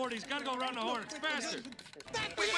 40s. Gotta go around the horn. Faster. Wait.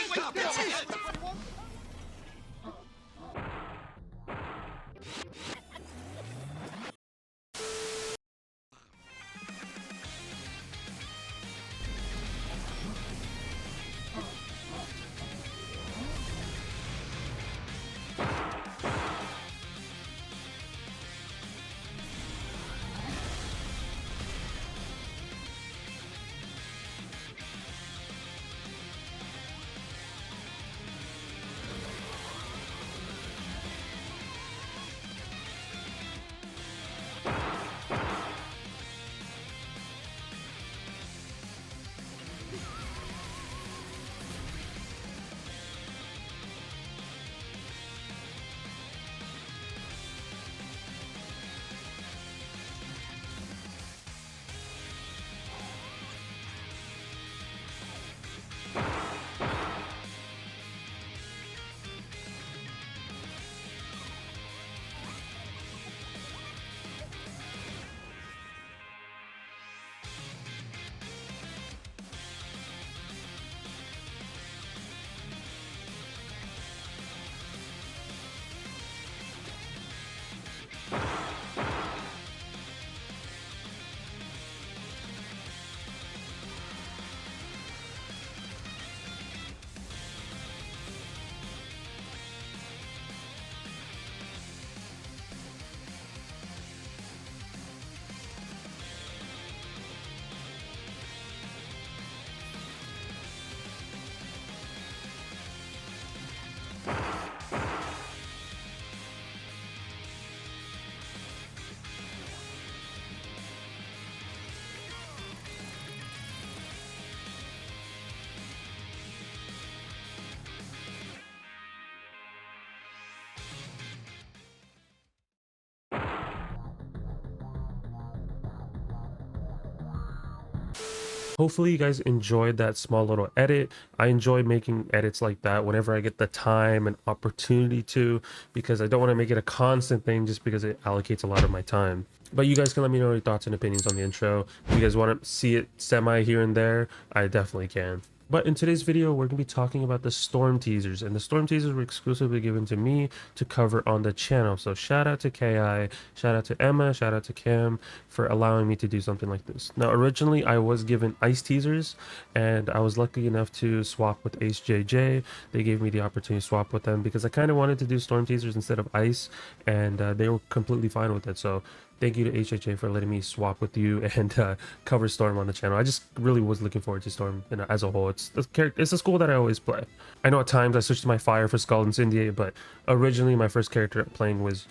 Hopefully you guys enjoyed that small little edit. I enjoy making edits like that whenever I get the time and opportunity to, because I don't want to make it a constant thing just because it allocates a lot of my time. But you guys can let me know your thoughts and opinions on the intro. If you guys want to see it semi here and there, I definitely can. But in today's video, we're going to be talking about the Storm teasers, and the Storm teasers were exclusively given to me to cover on the channel. So shout out to KI, shout out to Emma, shout out to Cam for allowing me to do something like this. Now, originally I was given Ice teasers, and I was lucky enough to swap with Ace JJ. They gave me the opportunity to swap with them because I kind of wanted to do Storm teasers instead of Ice, and they were completely fine with it. So thank you to HHA for letting me swap with you and cover Storm on the channel. I just really was looking forward to Storm as a whole. It's a school that I always play. I know at times I switched to my Fire for Skull and Incendiate, but originally my first character playing was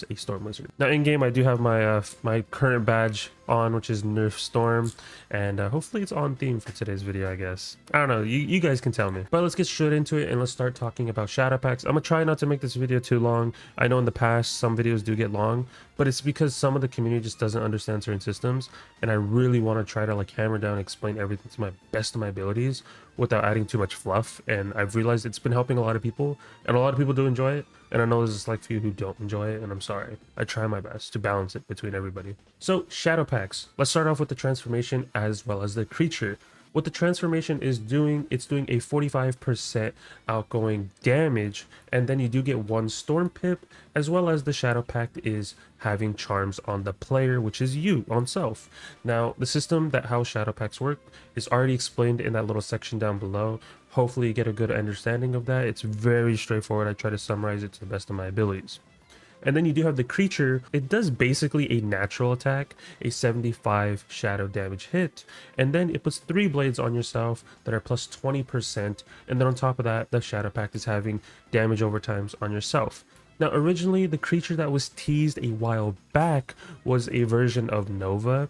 a Storm Wizard. Now in game I do have my my current badge on, which is Nerf Storm, and hopefully it's on theme for today's video, I guess. I don't know, you guys can tell me. But let's get straight into it and let's start talking about shadow packs. I'm gonna try not to make this video too long. I know in the past some videos do get long, but it's because some of the community just doesn't understand certain systems, and I really want to try to like hammer down and explain everything to my best of my abilities without adding too much fluff. And I've realized it's been helping a lot of people, and a lot of people do enjoy it, and I know there's a select few who don't enjoy it, and I'm sorry. I try my best to balance it between everybody. So shadow packs, let's start off with the transformation as well as the creature. What the transformation is doing, it's doing a 45% outgoing damage, and then you do get one storm pip, as well as the shadow pact is having charms on the player, which is you on self. Now the system that how shadow packs work is already explained in that little section down below. Hopefully you get a good understanding of that. It's very straightforward. I try to summarize it to the best of my abilities. And then you do have the creature. It does basically a natural attack, a 75 shadow damage hit, and then it puts 3 blades on yourself that are plus 20%, and then on top of that, the shadow pact is having damage overtimes on yourself. Now originally the creature that was teased a while back was a version of Nova,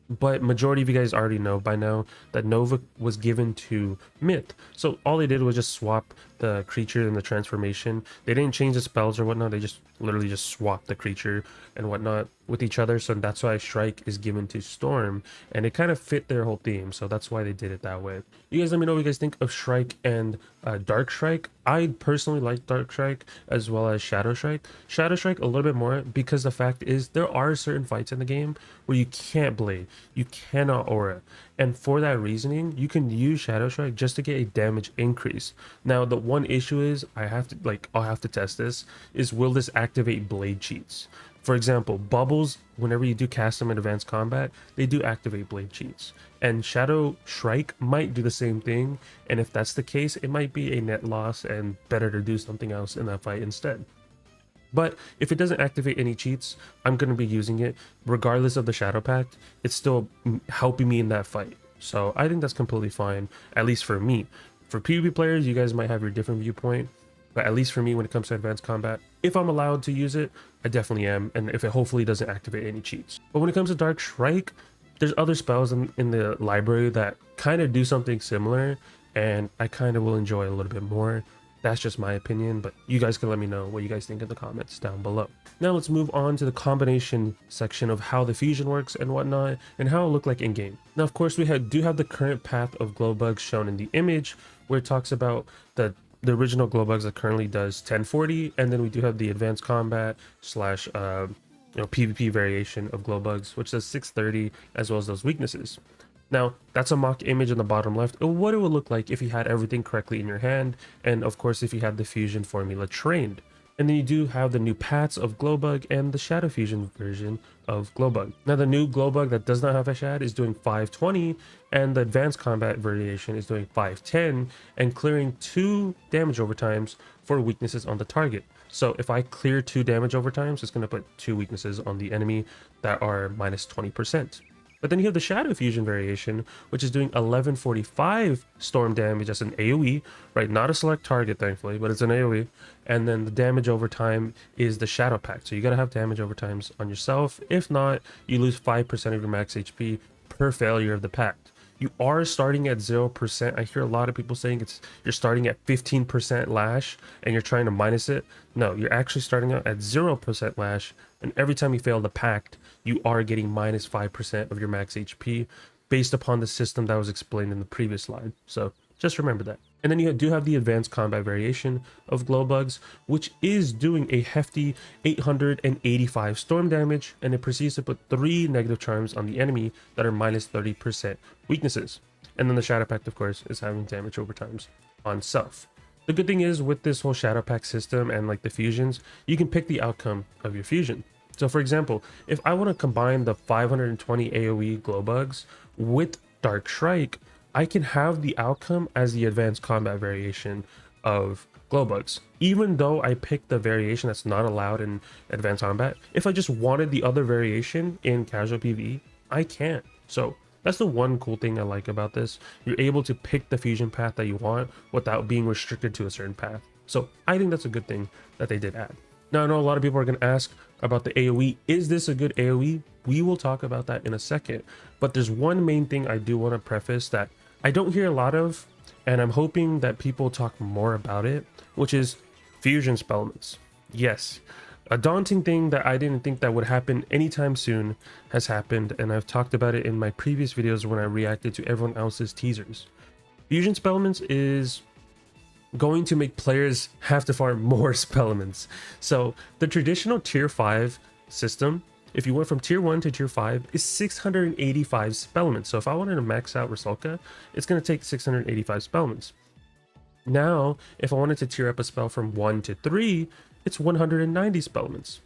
but majority of you guys already know by now that Nova was given to Myth. So all they did was just swap the creature and the transformation. They didn't change the spells or whatnot. They just literally just swapped the creature and whatnot with each other. So that's why Strike is given to Storm, and it kind of fit their whole theme. So that's why they did it that way. You guys let me know what you guys think of Strike and Dark Strike. I personally like Dark Strike as well as Shadow Strike. Shadow Strike a little bit more because the fact is there are certain fights in the game where you can't blade, you cannot aura, And for that reasoning, you can use Shadow Strike just to get a damage increase. Now, the one issue is I'll have to test this, is will this activate blade cheats? For example, bubbles, whenever you do cast them in advanced combat, they do activate blade cheats. And Shadow Strike might do the same thing, and if that's the case, it might be a net loss and better to do something else in that fight instead. But if it doesn't activate any cheats, I'm going to be using it regardless of the Shadow Pact. It's still helping me in that fight. So I think that's completely fine, at least for me. For PvP players, you guys might have your different viewpoint. But at least for me, when it comes to advanced combat, if I'm allowed to use it, I definitely am. And if it hopefully doesn't activate any cheats. But when it comes to Dark Strike, there's other spells in the library that kind of do something similar. And I kind of will enjoy a little bit more. That's just my opinion, but you guys can let me know what you guys think in the comments down below. Now let's move on to the combination section of how the fusion works and whatnot, and how it look like in game. Now, of course, we do have the current path of glow bugs shown in the image, where it talks about the original glow bugs that currently does 1040, and then we do have the advanced combat slash PvP variation of glow bugs, which does 630, as well as those weaknesses. Now, that's a mock image in the bottom left of what it would look like if you had everything correctly in your hand, and of course if you had the fusion formula trained. And then you do have the new paths of Glowbug and the Shadow Fusion version of Glowbug. Now the new Glowbug that does not have a Shad is doing 520, and the advanced combat variation is doing 510, and clearing 2 damage overtimes for weaknesses on the target. So if I clear 2 damage overtimes, it's going to put 2 weaknesses on the enemy that are minus 20%. But then you have the Shadow Fusion variation, which is doing 1145 storm damage as an AoE, right? Not a select target, thankfully, but it's an AoE. And then the damage over time is the Shadow Pact. So you gotta have damage over times on yourself. If not, you lose 5% of your max HP per failure of the pact. You are starting at 0%. I hear a lot of people saying you're starting at 15% lash and you're trying to minus it. No, you're actually starting out at 0% lash, and every time you fail the pact, you are getting minus 5% of your max HP based upon the system that was explained in the previous slide. So just remember that. And then you do have the advanced combat variation of Glowbugs, which is doing a hefty 885 storm damage, and it proceeds to put 3 negative charms on the enemy that are minus 30% weaknesses. And then the Shadow Pact, of course, is having damage over times on self. The good thing is with this whole Shadow Pact system and like the fusions, you can pick the outcome of your fusion. So for example, if I want to combine the 520 AoE Glowbugs with Dark Strike, I can have the outcome as the advanced combat variation of Glowbugs. Even though I picked the variation that's not allowed in advanced combat, if I just wanted the other variation in casual PvE, I can. So that's the one cool thing I like about this. You're able to pick the fusion path that you want without being restricted to a certain path. So I think that's a good thing that they did add. Now, I know a lot of people are going to ask about the AoE. Is this a good AoE? We will talk about that in a second. But there's one main thing I do want to preface that I don't hear a lot of, and I'm hoping that people talk more about it, which is fusion spellments. Yes, a daunting thing that I didn't think that would happen anytime soon has happened, and I've talked about it in my previous videos when I reacted to everyone else's teasers. Fusion spellments is going to make players have to farm more spellments. So the traditional tier 5 system, if you went from tier 1 to tier 5, is 685 spellments. So if I wanted to max out Rusalka, it's going to take 685 spellments. Now, if I wanted to tier up a spell from 1 to 3, it's 190 spellments.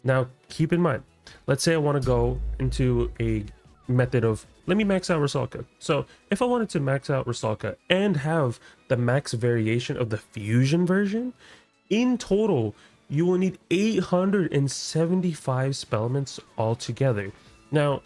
Now, keep in mind, let's say I want to go into a method of, let me max out Rusalka. So if I wanted to max out Rusalka and have the max variation of the fusion version, in total, you will need 875 spellments altogether. Now,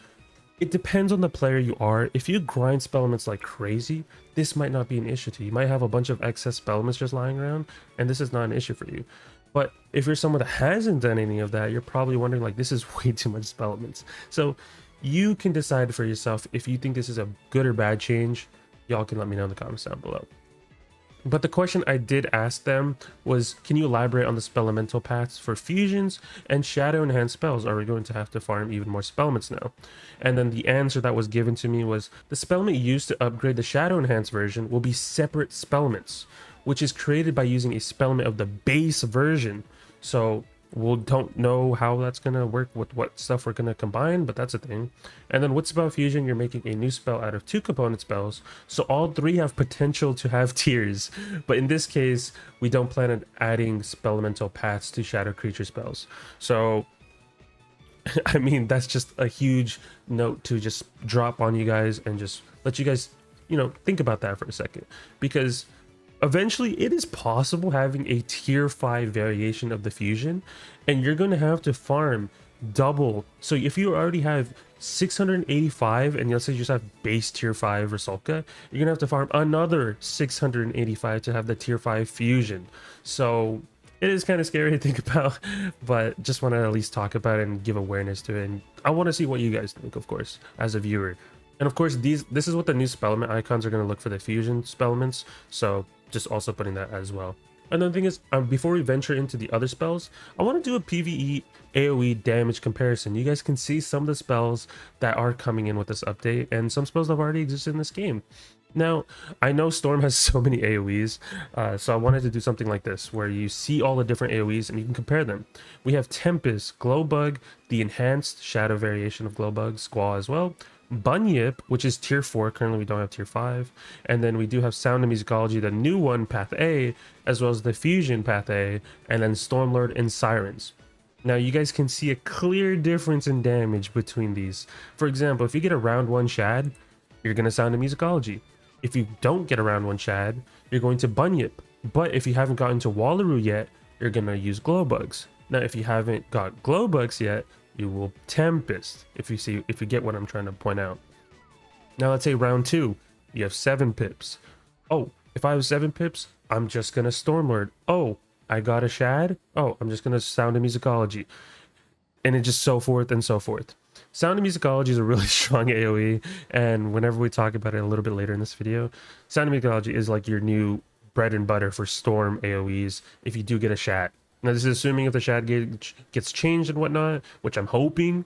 it depends on the player you are. If you grind spellments like crazy, this might not be an issue to you. You might have a bunch of excess spellments just lying around, and this is not an issue for you. But if you're someone that hasn't done any of that, you're probably wondering, like, this is way too much spellments. So you can decide for yourself if you think this is a good or bad change. Y'all can let me know in the comments down below. But the question I did ask them was, can you elaborate on the spellmental paths for fusions and shadow enhanced spells? Are we going to have to farm even more spellments now? And then the answer that was given to me was, the spellment used to upgrade the shadow enhanced version will be separate spellments, which is created by using a spellment of the base version. So We don't know how that's going to work with what stuff we're going to combine, but that's a thing. And then with Spell Fusion, you're making a new spell out of 2 component spells. So all 3 have potential to have tiers. But in this case, we don't plan on adding Spellmental paths to Shadow Creature spells. So, I mean, that's just a huge note to just drop on you guys and just let you guys, you know, think about that for a second. Because eventually it is possible having a tier 5 variation of the fusion, and you're going to have to farm double. So if you already have 685 and let's say you just have base tier 5 Rusalka, you're gonna have to farm another 685 to have the tier 5 fusion. So it is kind of scary to think about, but just want to at least talk about it and give awareness to it. And I want to see what you guys think, of course, as a viewer. And of course, this is what the new Spellment icons are going to look for the fusion Spellments. So just also putting that as well. Another thing is, before we venture into the other spells, I want to do a PvE AoE damage comparison. You guys can see some of the spells that are coming in with this update, and some spells that have already existed in this game. Now, I know Storm has so many AoEs, so I wanted to do something like this, where you see all the different AoEs and you can compare them. We have Tempest, Glowbug, the enhanced Shadow variation of Glowbug, Squall as well, Bunyip, which is tier 4, currently we don't have tier 5, and then we do have Sound and Musicology, the new one, Path A, as well as the Fusion Path A, and then Stormlord and Sirens. Now you guys can see a clear difference in damage between these. For example, if you get a round 1 Shad, you're going to Sound and Musicology. If you don't get a round 1 Shad, you're going to Bunyip. But if you haven't gotten to Wallaroo yet, you're going to use Glowbugs. Now if you haven't got Glowbugs yet, you will Tempest, if you get what I'm trying to point out. Now let's say round 2, you have 7 pips. Oh, if I have 7 pips, I'm just gonna Stormlord. Oh, I got a Shad. Oh, I'm just gonna Sound and Musicology. And it just so forth and so forth. Sound and Musicology is a really strong AoE, and whenever we talk about it a little bit later in this video, Sound and Musicology is like your new bread and butter for Storm AoEs if you do get a Shad. Now this is assuming if the Shad gauge gets changed and whatnot, which I'm hoping,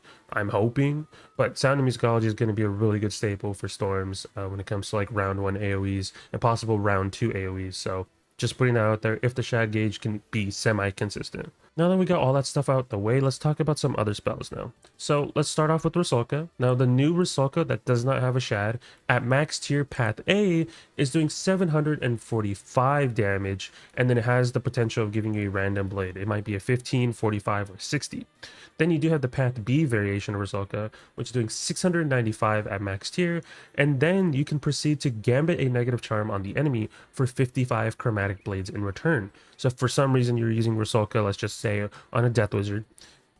but Sound and Musicology is going to be a really good staple for Storms when it comes to like round 1 AoEs and possible round 2 AoEs. So just putting that out there if the Shad gauge can be semi-consistent. Now that we got all that stuff out the way, let's talk about some other spells now. So let's start off with Rusalka. Now the new Rusalka that does not have a Shad at max tier Path A is doing 745 damage, and then it has the potential of giving you a random blade. It might be a 15, 45, or 60. Then you do have the Path B variation of Rusalka, which is doing 695 at max tier, and then you can proceed to gambit a negative charm on the enemy for 55 chromatic blades in return. So if for some reason you're using Rusalka, let's just say on a Death Wizard,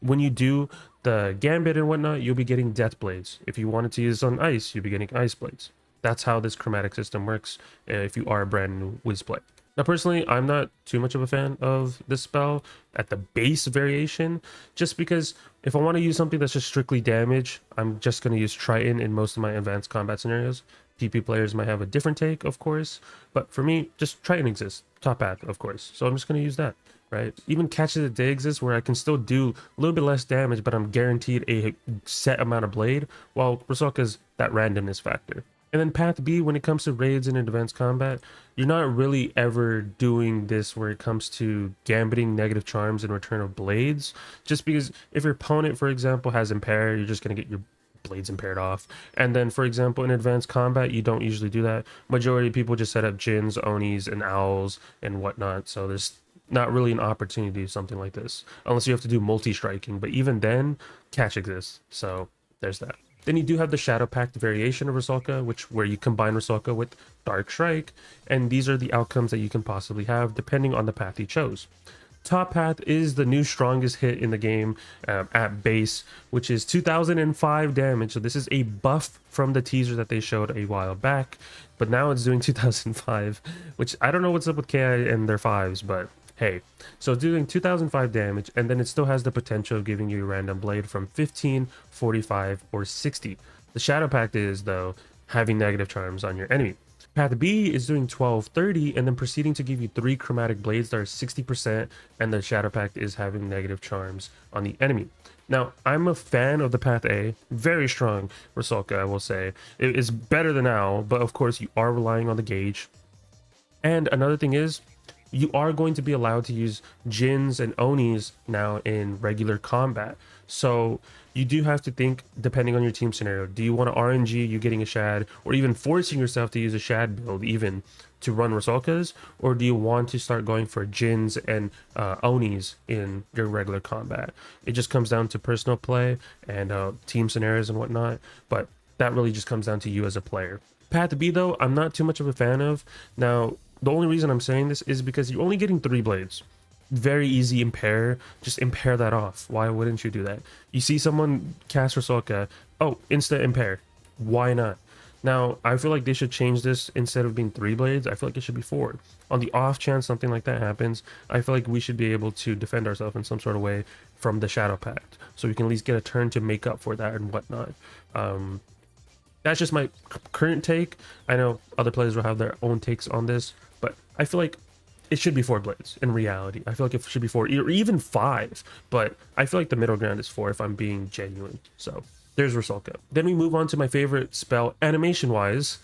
when you do the gambit and whatnot, you'll be getting Death Blades. If you wanted to use on ice, you'll be getting Ice Blades. That's how this chromatic system works if you are a brand new Wiz play. Now personally, I'm not too much of a fan of this spell at the base variation, just because if I want to use something that's just strictly damage, I'm just going to use Triton in most of my advanced combat scenarios. PP players might have a different take, of course, but for me, just Triton exists. Top path, of course, so I'm just going to use that, right? Even Catch of the Day exists where I can still do a little bit less damage, but I'm guaranteed a set amount of blade, while Rusalka's that randomness factor. And then Path B, when it comes to raids and advanced combat, you're not really ever doing this where it comes to gambiting negative charms in return of blades, just because if your opponent, for example, has Impair, you're just going to get your blades impaired off. And then, for example, in advanced combat, you don't usually do that. Majority of people just set up Jinns, Onis, and Owls and whatnot, so there's not really an opportunity to do something like this, unless you have to do multi-striking, but even then, catch exists, so there's that. Then you do have the Shadow Pact variation of Rusalka, where you combine Rusalka with Dark Strike, and these are the outcomes that you can possibly have depending on the path you chose. Top path is the new strongest hit in the game at base, which is 2005 damage. So this is a buff from the teaser that they showed a while back, but now it's doing 2005, which I don't know what's up with KI and their 5s, but hey. So it's doing 2005 damage, and then it still has the potential of giving you a random blade from 15, 45, or 60. The Shadow Pact is, though, having negative charms on your enemy. Path B is doing 1230 and then proceeding to give you 3 chromatic blades that are 60%, and the Shadow Pact is having negative charms on the enemy. Now, I'm a fan of the Path A, very strong Rusalka, I will say. It is better than Owl, but of course you are relying on the gauge. And another thing is, you are going to be allowed to use Jins and Onis now in regular combat. So you do have to think, depending on your team scenario, do you want to RNG you getting a Shad, or even forcing yourself to use a Shad build even to run Rusalkas, or do you want to start going for Jins and Onis in your regular combat? It just comes down to personal play and team scenarios and whatnot, but that really just comes down to you as a player. Path B though, I'm not too much of a fan of. Now, the only reason I'm saying this is because you're only getting 3 blades. Very easy impair, just impair that off. Why wouldn't you do that? You see someone cast Rusalka, oh, insta impair. Why not? Now, I feel like they should change this. Instead of being 3 blades, I feel like it should be 4. On the off chance something like that happens, I feel like we should be able to defend ourselves in some sort of way from the Shadow Pact, so we can at least get a turn to make up for that and whatnot. That's just my current take. I know other players will have their own takes on this, but I feel like it should be 4 blades in reality. I feel like it should be 4 or even 5, but I feel like the middle ground is 4 if I'm being genuine. So there's Rusalka. Then we move on to my favorite spell animation wise.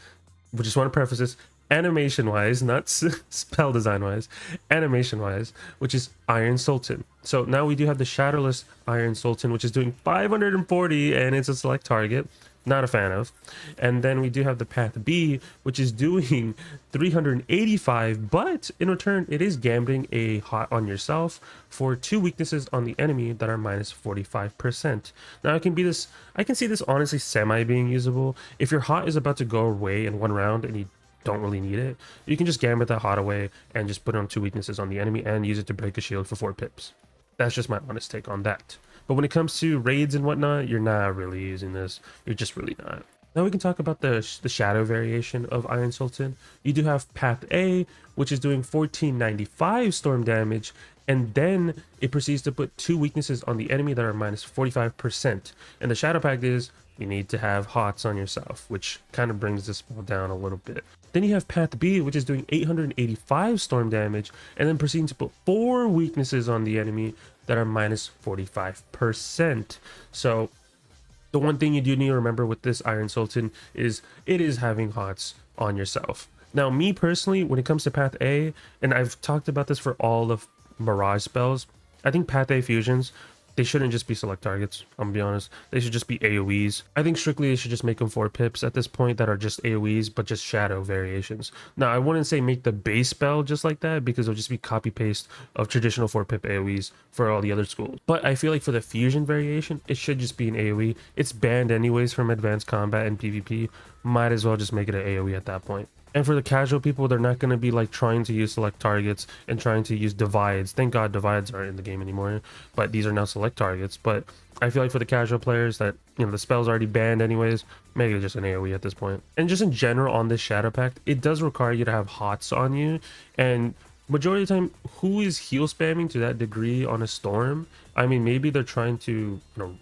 We just want to preface this, animation wise, not spell design wise, animation wise, which is Iron Sultan. So now we do have the Shadowless Iron Sultan, which is doing 540 and it's a select target. Not a fan of. And then we do have the Path B, which is doing 385, but in return it is gambling a hot on yourself for 2 weaknesses on the enemy that are minus 45%. Now I can see this honestly semi being usable. If your hot is about to go away in 1 round and you don't really need it, you can just gambit that hot away and just put on 2 weaknesses on the enemy and use it to break a shield for 4 pips. That's just my honest take on that. But when it comes to raids and whatnot, you're not really using this. You're just really not. Now we can talk about the shadow variation of Iron Sultan. You do have Path A, which is doing 1495 storm damage, and then it proceeds to put 2 weaknesses on the enemy that are minus 45%. And the Shadow Pact is you need to have hots on yourself, which kind of brings this spell down a little bit. Then you have Path B, which is doing 885 storm damage, and then proceeding to put 4 weaknesses on the enemy that are minus 45%. So the one thing you do need to remember with this Iron Sultan is it is having hots on yourself. Now, me personally, when it comes to Path A, and I've talked about this for all of Mirage spells, I think Path A fusions, they shouldn't just be select targets, I'm gonna be honest. They should just be AoEs. I think strictly they should just make them 4 pips at this point that are just AoEs, but just shadow variations. Now, I wouldn't say make the base spell just like that, because it'll just be copy paste of traditional 4 pip AoEs for all the other schools. But I feel like for the fusion variation, it should just be an AoE. It's banned anyways from advanced combat and PvP. Might as well just make it an AoE at that point. And for the casual people, they're not going to be like trying to use select targets and trying to use divides. Thank God divides aren't in the game anymore, but these are now select targets. But I feel like for the casual players that, you know, the spell's already banned anyways, make it just an AoE at this point. And just in general on this Shadow Pact, it does require you to have hots on you. And majority of the time, who is heal spamming to that degree on a storm? I mean, maybe they're trying to, you know,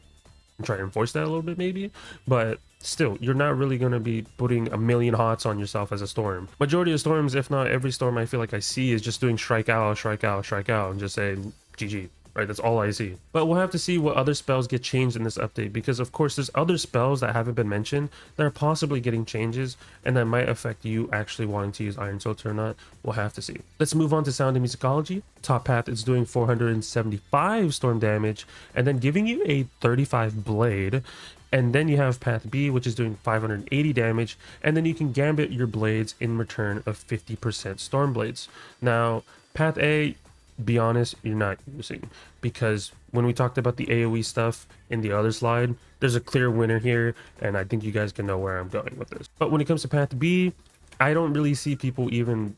try to enforce that a little bit maybe, but still, you're not really going to be putting a million hots on yourself as a storm. Majority of storms, if not every storm I feel like I see, is just doing strike out, strike out, strike out, and just say GG. Right, that's all I see. But we'll have to see what other spells get changed in this update, because of course there's other spells that haven't been mentioned that are possibly getting changes, and that might affect you actually wanting to use Iron Sultan or not. We'll have to see. Let's move on to Sound and Musicology. Top path is doing 475 storm damage and then giving you a 35 blade. And then you have Path B, which is doing 580 damage, and then you can gambit your blades in return of 50% storm blades. Now, Path A, be honest, you're not using, because when we talked about the AoE stuff in the other slide, there's a clear winner here, and I think you guys can know where I'm going with this. But when it comes to Path B, I don't really see people even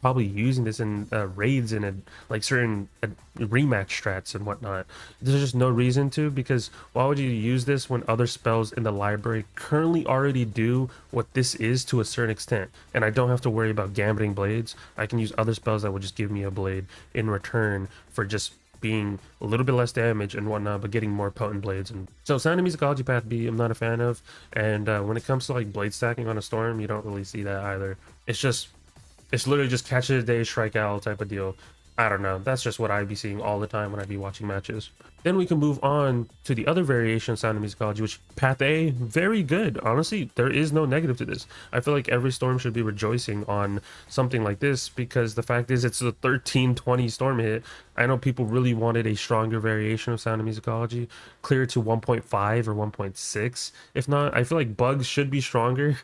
probably using this in raids and like certain rematch strats and whatnot. There's just no reason to, because why would you use this when other spells in the library currently already do what this is to a certain extent, and I don't have to worry about gambiting blades. I can use other spells that will just give me a blade in return for just being a little bit less damage and whatnot, but getting more potent blades. And so Sound and Musicology Path B, I'm not a fan of. And when it comes to like blade stacking on a storm, you don't really see that either. It's literally just catch it a day, strike out type of deal. I don't know. That's just what I'd be seeing all the time when I'd be watching matches. Then we can move on to the other variation of Sound of Musicology, which Path A, very good. Honestly, there is no negative to this. I feel like every Storm should be rejoicing on something like this because the fact is it's a 1320 Storm hit. I know people really wanted a stronger variation of Sound of Musicology, clear to 1.5 or 1.6. If not, I feel like bugs should be stronger.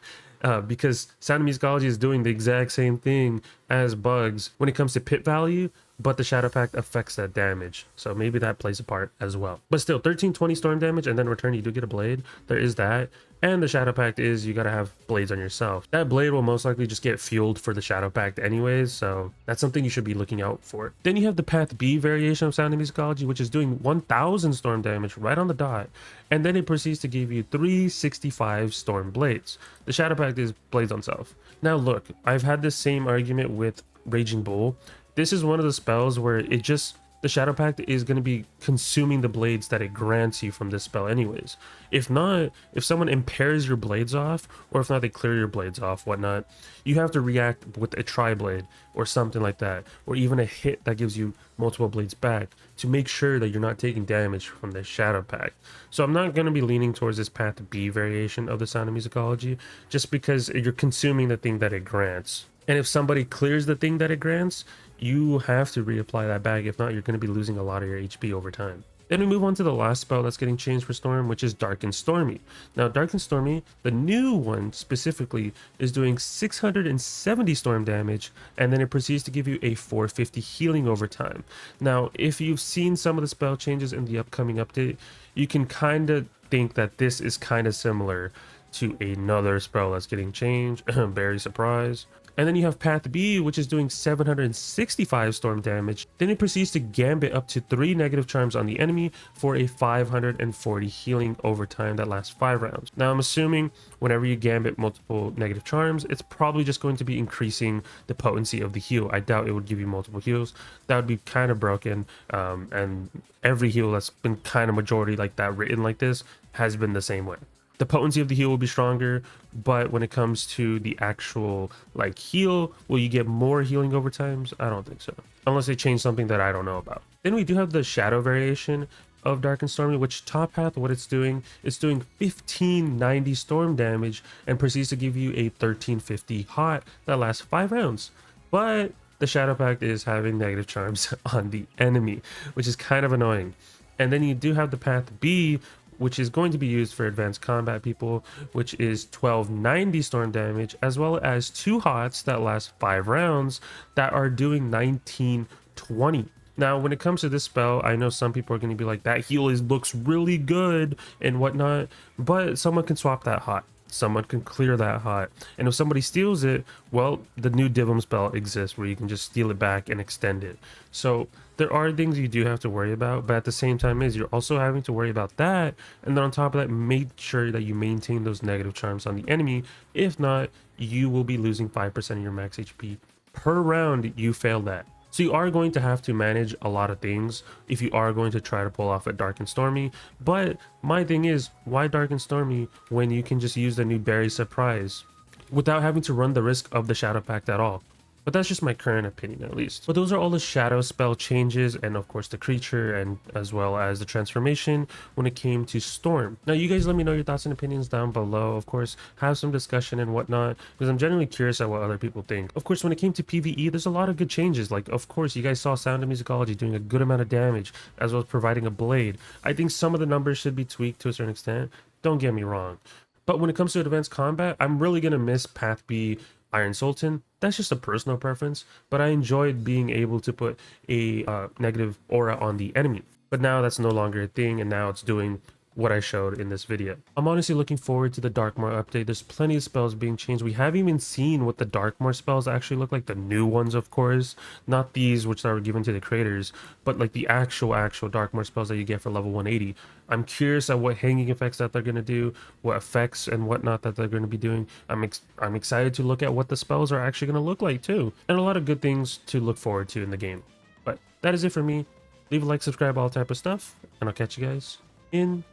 Because Sound of Musicology is doing the exact same thing as bugs when it comes to pit value, but the Shadow Pact affects that damage. So maybe that plays a part as well. But still, 1320 storm damage, and then return you do get a blade. There is that. And the Shadow Pact is you gotta have blades on yourself. That blade will most likely just get fueled for the Shadow Pact anyways, so that's something you should be looking out for. Then you have the Path B variation of Sound of Musicology, which is doing 1000 storm damage right on the dot. And then it proceeds to give you 365 storm blades. The Shadow Pact is blades on self. Now look, I've had this same argument with Raging Bull. This is one of the spells where it just, the Shadow Pact is going to be consuming the blades that it grants you from this spell anyways. If not, if someone impairs your blades off, or if not they clear your blades off, whatnot, you have to react with a tri-blade or something like that, or even a hit that gives you multiple blades back to make sure that you're not taking damage from the Shadow Pact. So I'm not going to be leaning towards this Path B variation of the Sound of Musicology, just because you're consuming the thing that it grants. And if somebody clears the thing that it grants, you have to reapply that back. If not, you're going to be losing a lot of your HP over time. Then we move on to the last spell that's getting changed for Storm, which is Dark and Stormy. Now, Dark and Stormy, the new one specifically, is doing 670 storm damage, and then it proceeds to give you a 450 healing over time. Now, if you've seen some of the spell changes in the upcoming update, you can kind of think that this is kind of similar to another spell that's getting changed. Very surprised. And then you have Path B, which is doing 765 storm damage. Then it proceeds to gambit up to 3 negative charms on the enemy for a 540 healing over time that lasts 5 rounds. Now I'm assuming whenever you gambit multiple negative charms, it's probably just going to be increasing the potency of the heal. I doubt it would give you multiple heals. That would be kind of broken. And every heal that's been kind of majority like that written like this has been the same way. The potency of the heal will be stronger, but when it comes to the actual like heal, will you get more healing over times? I don't think so, unless they change something that I don't know about. Then we do have the shadow variation of Dark and Stormy, which top path, what it's doing 1590 storm damage and proceeds to give you a 1350 hot that lasts 5 rounds. But the Shadow Pact is having negative charms on the enemy, which is kind of annoying. And then you do have the Path B, which is going to be used for advanced combat people, which is 1290 storm damage, as well as 2 hots that last 5 rounds that are doing 1920. Now, when it comes to this spell, I know some people are going to be like, that heal looks really good and whatnot, but someone can swap that hot. Someone can clear that hot. And if somebody steals it, well, the new Divum spell exists where you can just steal it back and extend it. So there are things you do have to worry about, but at the same time you're also having to worry about that. And then on top of that, make sure that you maintain those negative charms on the enemy. If not, you will be losing 5% of your max HP per round you fail that. So you are going to have to manage a lot of things if you are going to try to pull off a Dark and Stormy. But my thing is, why Dark and Stormy when you can just use the new Berry Surprise without having to run the risk of the Shadow Pact at all? But that's just my current opinion, at least. But those are all the shadow spell changes, and of course the creature, and as well as the transformation when it came to Storm. Now you guys let me know your thoughts and opinions down below. Of course, have some discussion and whatnot, because I'm genuinely curious at what other people think. Of course, when it came to PvE, there's a lot of good changes. Like, of course, you guys saw Sound of Musicology doing a good amount of damage, as well as providing a blade. I think some of the numbers should be tweaked to a certain extent. Don't get me wrong. But when it comes to advanced combat, I'm really going to miss Path B Iron Sultan. That's just a personal preference, but I enjoyed being able to put a negative aura on the enemy. But now that's no longer a thing, and now it's doing what I showed in this video. I'm honestly looking forward to the Darkmoor update. There's plenty of spells being changed. We haven't even seen what the Darkmoor spells actually look like, the new ones, of course, not these which are given to the creators, but like the actual Darkmoor spells that you get for level 180. I'm curious at what hanging effects that they're going to do, what effects and whatnot that they're going to be doing. I'm excited to look at what the spells are actually going to look like too, and a lot of good things to look forward to in the game. But that is it for me. Leave a like, subscribe, all type of stuff, and I'll catch you guys in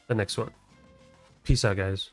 the next one. Peace out, guys.